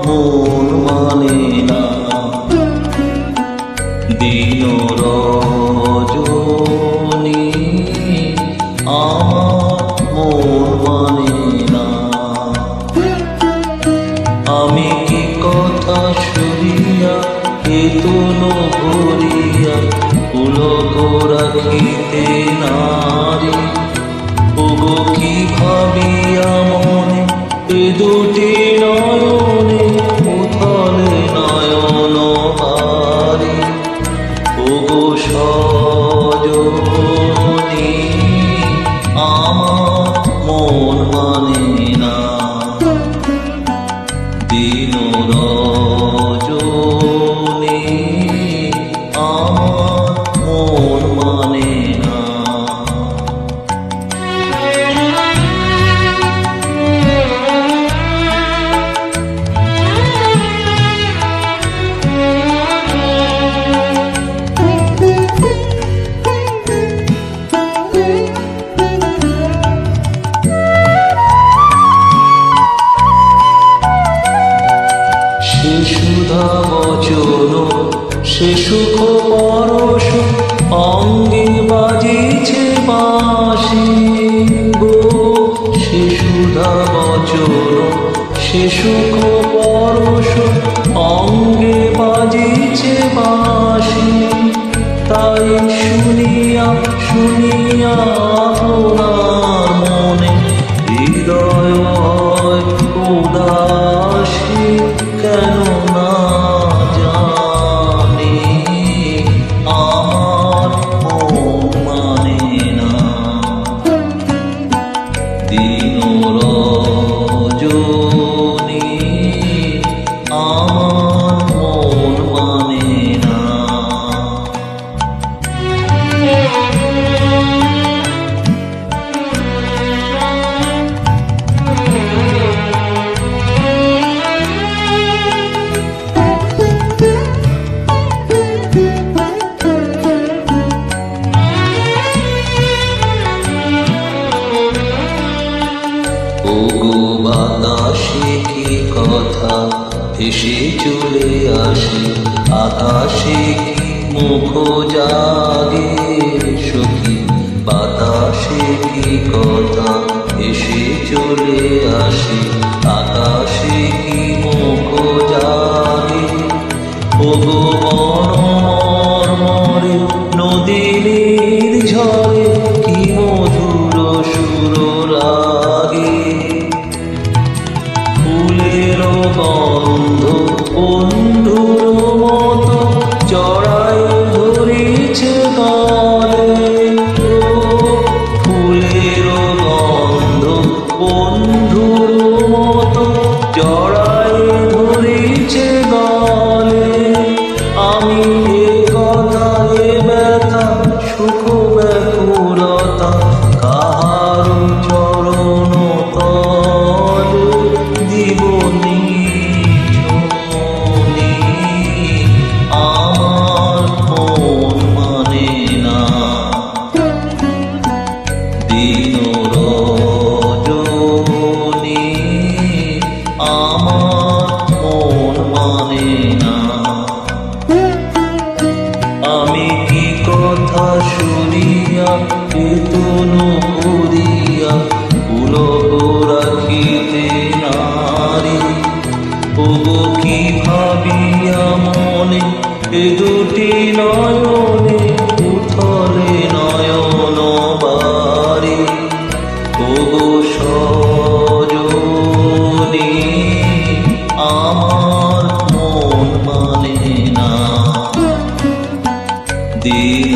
মন মানে না, দিন রজনী আমার মন মানে না। আমি কি কথা শুনিয়া কেতন ভরিয়া পুলক রাখিতে নারী, ওগো কি ভাবিয়া মনে এ দুটি নয়নে উথলে নয়ন বারি, ওগো সজনী আমার মন মানে না, দিন রজনী আমার মন মানে না। সুধা বচন সে সুখ পরশ অঙ্গে বাজিছে বাঁশি গো, সে সুধা বচন সে সুখ পরশ অঙ্গে বাজিছে বাঁশি, তাই শুনিয়া শুনিয়া আপনার মনে হৃদয় উদাসী কেন না জানি, আমার মন মানে না, দিন রজনী আমার মন মানে না। ওগো বাতাসে কি কথা এসে চলে আসে, আকাশে কি মুখ জাগে সখী, বাতাসে কি কথা এসে চলে আসে, আকাশে কি মুখ জাগে, ওগো মর্মরে নদীর ঝরে কি মধুর সুর লাগে, ফুলের গন্ধ বন্ধুর মতো জড়াই ধরেছে গালে, ফুলের গন্ধ বন্ধুর মতো জড়াই ধরেছে গালে, আমি এ কথা এ ব্যথা সুখ ব্যাকুলতা কাহার চরণ তলে দিব নিঝুনি, আমার মন মানে না, দিন রজনী আমার মন মানে না। আমি কি কথা শুনিয়া কেতন করিয়া পুলক রাখিতে নারী, ওগো কি ভাবিয়া মনে এ দুটি নয়নে উথলে নয়ন বারি, ওগো সজনী আমার মন মানে না, দিন